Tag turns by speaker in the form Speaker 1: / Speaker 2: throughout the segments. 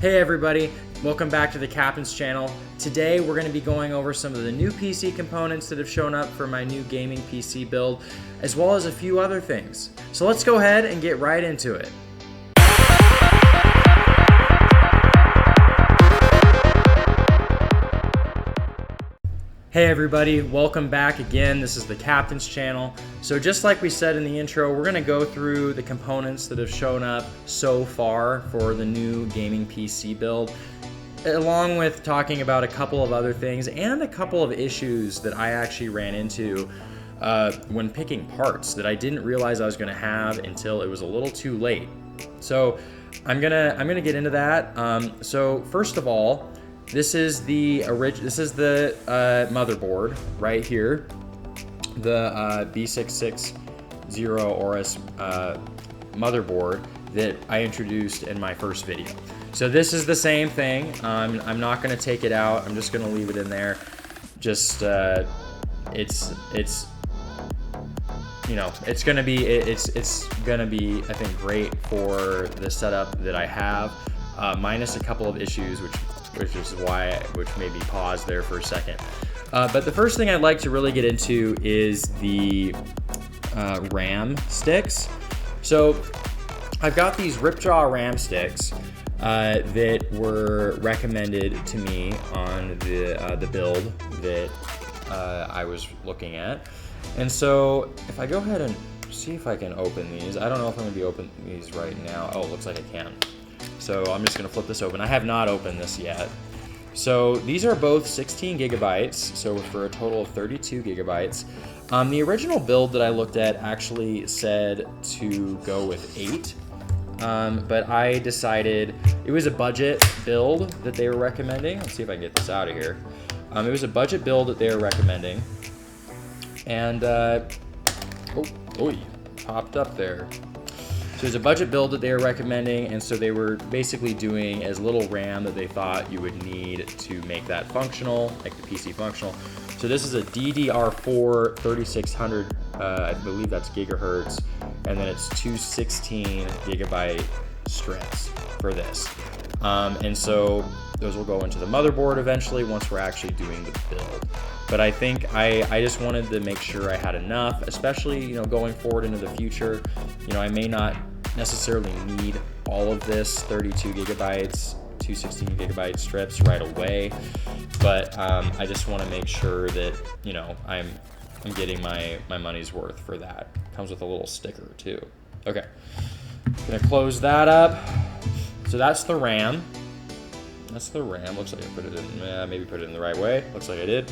Speaker 1: Hey everybody, welcome back to the Captain's channel. Today we're going to be going over some of the new PC components that have shown up for my new gaming PC build, as well as a few other things. So let's go ahead and get right into it. Hey everybody, welcome back again. This is the Captain's channel. So just like we said in the intro, we're going to go through the components that have shown up so far for the new gaming PC build, along with talking about a couple of other things and a couple of issues that I actually ran into when picking parts that I didn't realize I was going to have until it was a little too late. So I'm gonna get into that. So first of all, this is the motherboard right here, the B660 Aorus motherboard that I introduced in my first video. So this is the same thing. I'm not going to take it out. I'm just going to leave it in there. Just it's you know, it's gonna be I think great for the setup that I have, minus a couple of issues which made me pause there for a second. But the first thing I'd like to really get into is the RAM sticks. So I've got these Ripjaw RAM sticks that were recommended to me on the build that I was looking at. And so if I go ahead and see if I can open these, I don't know if I'm gonna be opening these right now. Oh, it looks like I can. So I'm just gonna flip this open. I have not opened this yet. So these are both 16 gigabytes, so for a total of 32 gigabytes. The original build that I looked at actually said to go with 8, but I decided it was a budget build that they were recommending. Let's see if I can get this out of here. It was a budget build that they were recommending, and popped up there. So there's a budget build that they were recommending, and so they were basically doing as little RAM that they thought you would need to make that functional, like the PC functional. So this is a DDR4 3600, I believe that's gigahertz, and then it's 216 gigabyte strips for this. And so those will go into the motherboard eventually once we're actually doing the build. But I think I just wanted to make sure I had enough, especially, going forward into the future. I may not necessarily need all of this 32 gigabytes, 216 gigabyte strips right away, but I just want to make sure that I'm getting my money's worth for that. Comes with a little sticker too. Okay, gonna close that up. So that's the RAM. Looks like I put it in. Maybe put it in the right way. Looks like I did.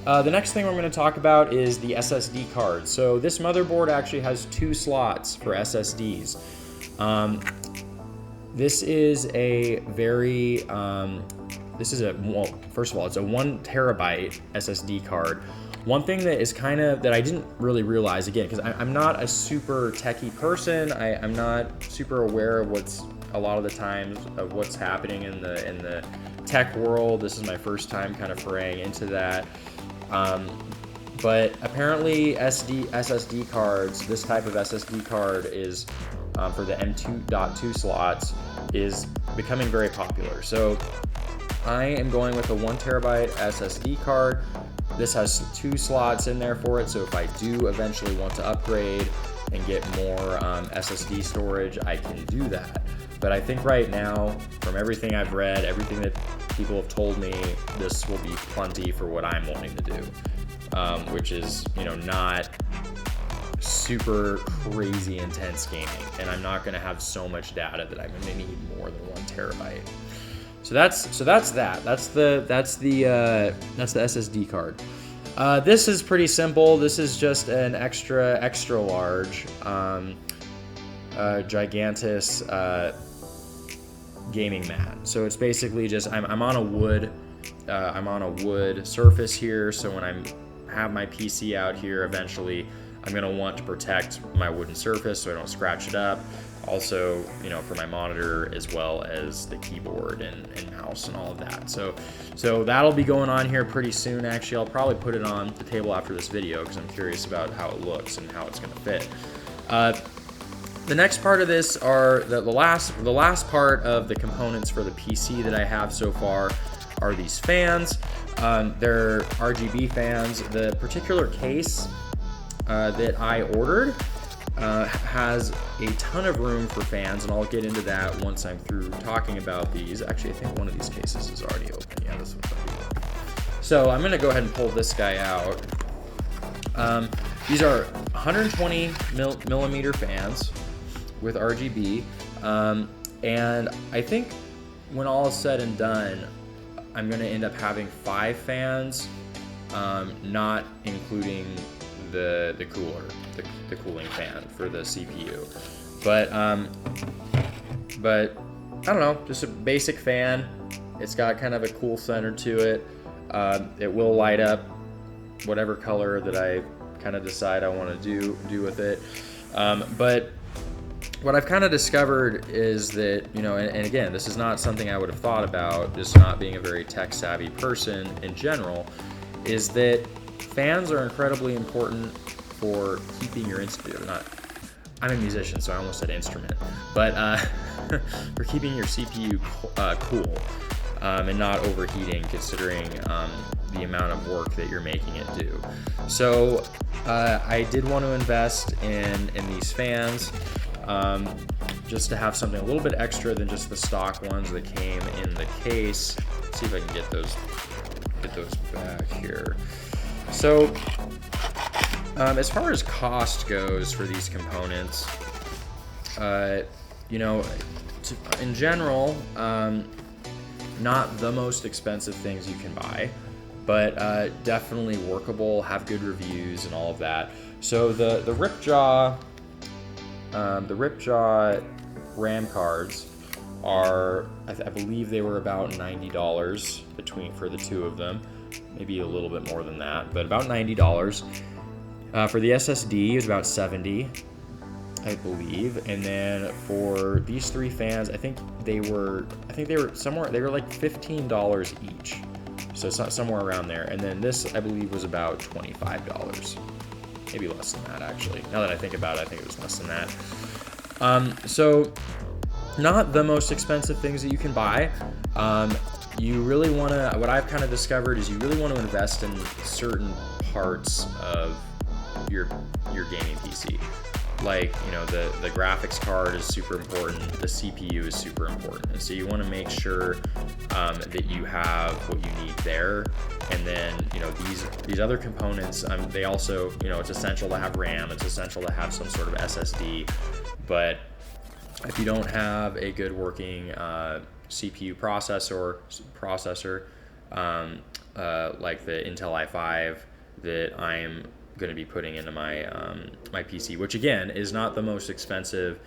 Speaker 1: The next thing we're going to talk about is the SSD card. So this motherboard actually has 2 slots for SSDs. This is a very, first of all, it's a 1 terabyte SSD card. One thing that is that I didn't really realize, again, because I'm not a super techie person. I'm not super aware of what's happening in the tech world. This is my first time kind of foraying into that. But apparently SSD cards, this type of SSD card is, for the M.2 slots, is becoming very popular. So I am going with a 1 terabyte SSD card. This has 2 slots in there for it, so if I do eventually want to upgrade and get more SSD storage, I can do that. But I think right now, from everything I've read, everything that people have told me, this will be plenty for what I'm wanting to do, which is, not super crazy intense gaming, and I'm not going to have so much data that I'm going to need more than 1 terabyte. So that's that. That's the SSD card. This is pretty simple. This is just an extra large, gigantus gaming mat. So it's basically just I'm on a wood surface here. So when I have my PC out here, eventually I'm gonna want to protect my wooden surface so I don't scratch it up. Also, for my monitor as well as the keyboard and mouse and all of that. So that'll be going on here pretty soon. Actually, I'll probably put it on the table after this video because I'm curious about how it looks and how it's gonna fit. The next part of this are the last part of the components for the PC that I have so far are these fans. They're RGB fans. The particular case that I ordered has a ton of room for fans, and I'll get into that once I'm through talking about these. Actually, I think one of these cases is already open. Yeah, this one's already open. So I'm gonna go ahead and pull this guy out. These are 120 millimeter fans with RGB, and I think when all is said and done, I'm gonna end up having 5 fans, not including the cooler, the cooling fan for the CPU. But I don't know, just a basic fan. It's got kind of a cool center to it. It will light up whatever color that I kind of decide I want to do with it. But what I've kind of discovered is that, you know, and again, this is not something I would have thought about, just not being a very tech savvy person in general, is that fans are incredibly important for keeping your instrument. I'm a musician, so I almost said instrument, but for keeping your CPU cool and not overheating, considering the amount of work that you're making it do. So I did want to invest in these fans, just to have something a little bit extra than just the stock ones that came in the case. Let's see if I can get those back here. So as far as cost goes for these components, you know, in general, not the most expensive things you can buy, but definitely workable, have good reviews and all of that. So the Ripjaw RAM cards are, I believe they were about $90 for the two of them, maybe a little bit more than that, but about $90. For the SSD, it was about $70, I believe, and then for these 3 fans, I think they were like $15 each, so somewhere around there. And then this, I believe, was about $25, maybe less than that actually. Now that I think about it, I think it was less than that. So not the most expensive things that you can buy. You really want to, what I've kind of discovered is you really want to invest in certain parts of your gaming PC. Like, you know, the graphics card is super important, the CPU is super important, and so you want to make sure that you have what you need there. And then, you know, these other components, they also, you know, it's essential to have RAM, it's essential to have some sort of SSD, but if you don't have a good working CPU processor, like the Intel i5 that I'm going to be putting into my my PC, which again is not the most expensive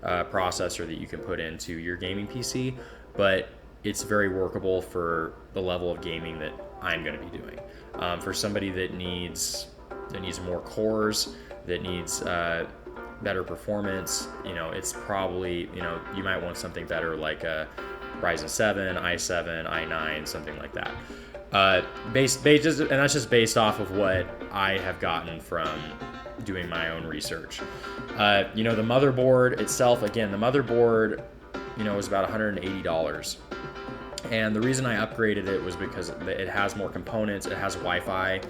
Speaker 1: processor that you can put into your gaming PC, but it's very workable for the level of gaming that I'm going to be doing. For somebody that needs more cores, that needs better performance, you know, it's probably, you know, you might want something better like a Ryzen 7, i7, i9, something like that. And that's just based off of what I have gotten from doing my own research. You know, the motherboard itself, again, the motherboard, you know, was about $180. And the reason I upgraded it was because it has more components. It has Wi-Fi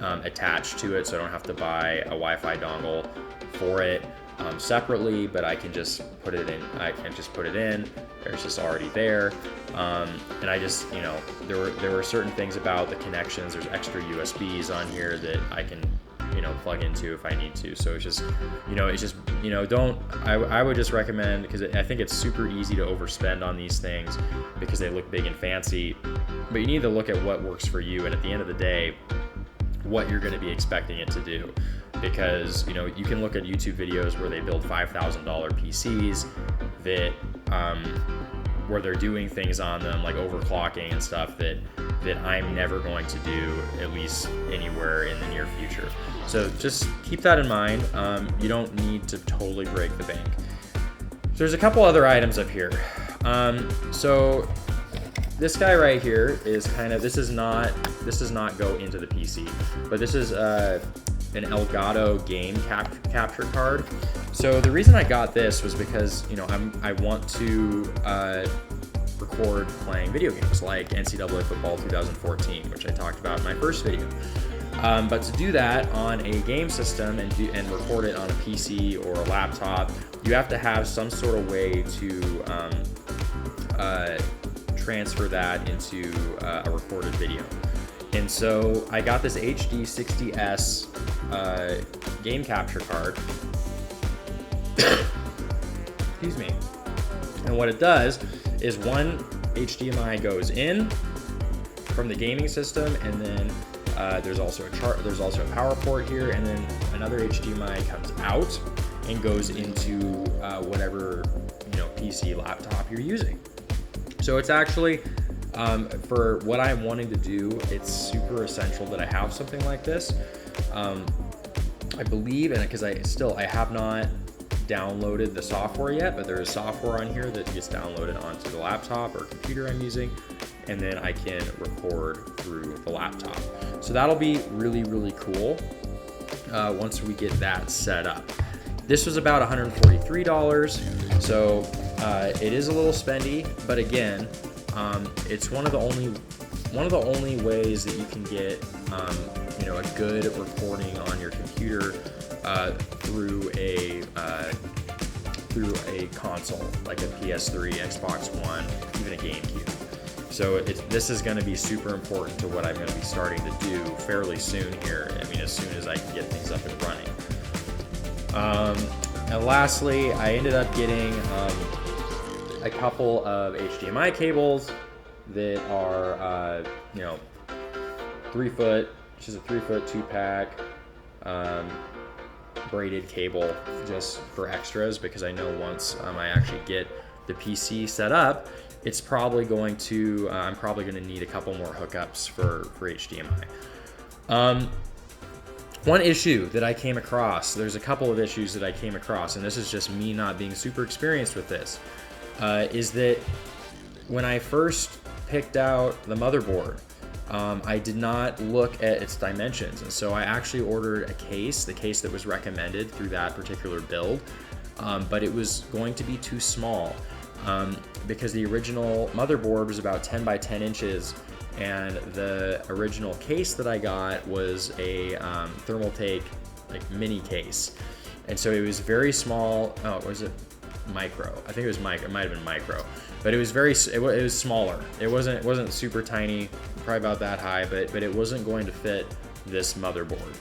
Speaker 1: attached to it, so I don't have to buy a Wi-Fi dongle for it separately, but I can just put it in. It's just already there. And I just, you know, there were certain things about the connections. There's extra USBs on here that I can, you know, plug into if I need to. So it's just, you know, I would just recommend, because I think it's super easy to overspend on these things because they look big and fancy, but you need to look at what works for you, and at the end of the day, what you're going to be expecting it to do. Because, you know, you can look at YouTube videos where they build $5,000 PCs that where they're doing things on them like overclocking and stuff that I'm never going to do, at least anywhere in the near future. So just keep that in mind. You don't need to totally break the bank. There's a couple other items up here. So this guy right here is kind of, this does not go into the PC, but this is an Elgato game capture card. So the reason I got this was because, you know, I want to record playing video games like NCAA Football 2014, which I talked about in my first video. But to do that on a game system and record it on a PC or a laptop, you have to have some sort of way to transfer that into a recorded video. And so I got this HD 60S game capture card. Excuse me. And what it does is one HDMI goes in from the gaming system, and then there's also a power port here, and then another HDMI comes out and goes into whatever, you know, PC, laptop you're using. So it's actually, for what I'm wanting to do, it's super essential that I have something like this. I believe, and because I have not downloaded the software yet, but there is software on here that gets downloaded onto the laptop or computer I'm using, and then I can record through the laptop. So that'll be really, really cool once we get that set up. This was about $143, so it is a little spendy, but again, it's one of the only ways that you can get you know, a good recording on your computer through a console like a PS3, Xbox One, even a GameCube. So this is going to be super important to what I'm going to be starting to do fairly soon here. I mean, as soon as I can get things up and running. And lastly, I ended up getting a couple of HDMI cables that are, you know, 3-foot, which is a 3-foot 2-pack braided cable, just for extras, because I know once I actually get the PC set up, it's probably going to, I'm probably going to need a couple more hookups for HDMI. One issue that I came across, there's a couple of issues that I came across, and this is just me not being super experienced with this, is that when I first picked out the motherboard, I did not look at its dimensions, and so I actually ordered a case, the case that was recommended through that particular build, but it was going to be too small because the original motherboard was about 10 by 10 inches, and the original case that I got was a Thermaltake like mini case, and so it was very small. Oh, was it micro? I think it was micro. It might have been micro, but it was it was smaller. It wasn't super tiny, probably about that high, but it wasn't going to fit this motherboard,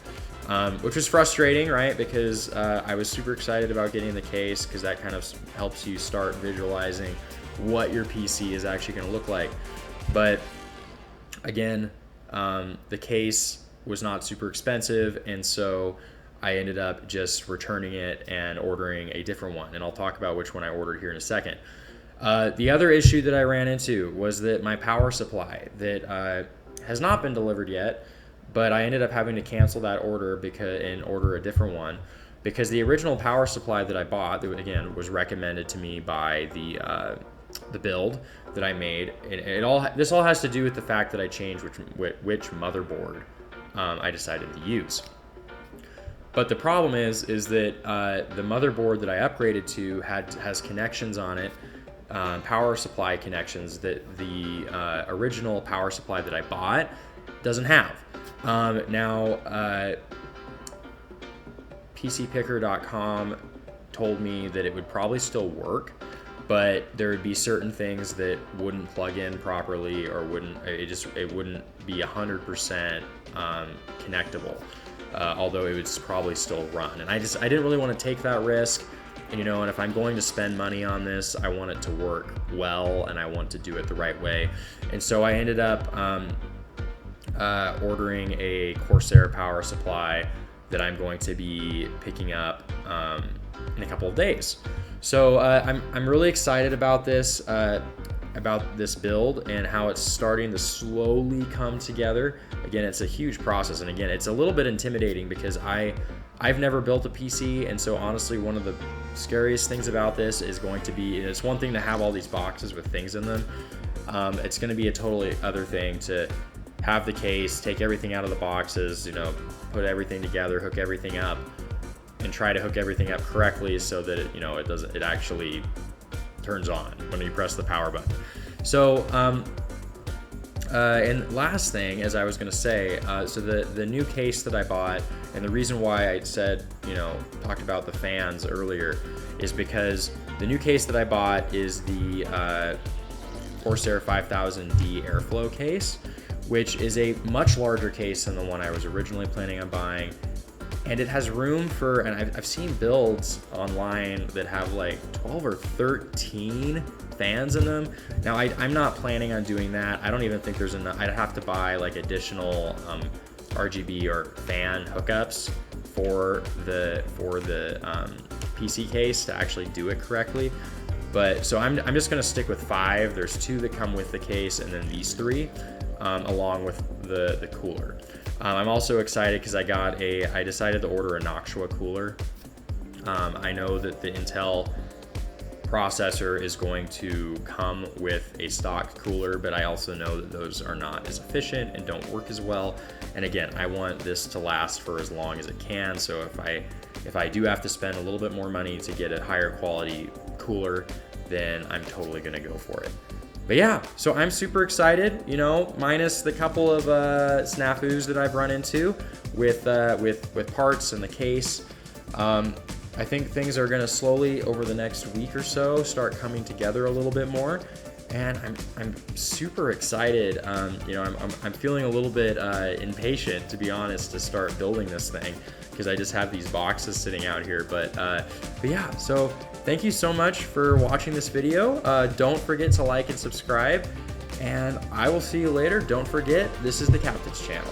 Speaker 1: which was frustrating, right? Because I was super excited about getting the case, because that kind of helps you start visualizing what your PC is actually going to look like. But again, the case was not super expensive, and so I ended up just returning it and ordering a different one, and I'll talk about which one I ordered here in a second. The other issue that I ran into was that my power supply that has not been delivered yet, but I ended up having to cancel that order and order a different one, because the original power supply that I bought, that again was recommended to me by the build that I made, this all has to do with the fact that I changed which motherboard I decided to use. But the problem is that the motherboard that I upgraded to has connections on it, power supply connections, that the original power supply that I bought doesn't have. Now, PCPicker.com told me that it would probably still work, but there would be certain things that wouldn't plug in properly, or it wouldn't be 100% connectable. Although it would probably still run, and I didn't really want to take that risk, you know. And if I'm going to spend money on this, I want it to work well, and I want to do it the right way. And so I ended up ordering a Corsair power supply that I'm going to be picking up in a couple of days. So I'm really excited about this build and how it's starting to slowly come together. Again, it's a huge process, and again, it's a little bit intimidating because I've never built a PC, and so honestly, one of the scariest things about this is going to be, it's one thing to have all these boxes with things in them. It's going to be a totally other thing to have the case, take everything out of the boxes, you know, put everything together, hook everything up, and try to hook everything up correctly so that it actually turns on when you press the power button. So and last thing, as I was going to say, so the new case that I bought, and the reason why I said, talked about the fans earlier, is because the new case that I bought is the Corsair 5000D Airflow case, which is a much larger case than the one I was originally planning on buying. And it has room for, and I've seen builds online that have like 12 or 13 fans in them. Now I'm not planning on doing that. I don't even think there's enough. I'd have to buy like additional RGB or fan hookups for the PC case to actually do it correctly. But so I'm just gonna stick with 5. There's 2 that come with the case, and then these 3 along with the cooler. I'm also excited because I decided to order a Noctua cooler. I know that the Intel processor is going to come with a stock cooler, but I also know that those are not as efficient and don't work as well. And again, I want this to last for as long as it can. So if I do have to spend a little bit more money to get a higher quality cooler, then I'm totally gonna go for it. But yeah, so I'm super excited, minus the couple of snafus that I've run into with parts and the case. I think things are gonna slowly, over the next week or so, start coming together a little bit more. And I'm super excited. I'm feeling a little bit impatient, to be honest, to start building this thing, because I just have these boxes sitting out here. But yeah, so thank you so much for watching this video. Don't forget to like and subscribe, and I will see you later. Don't forget, this is the Captain's Channel.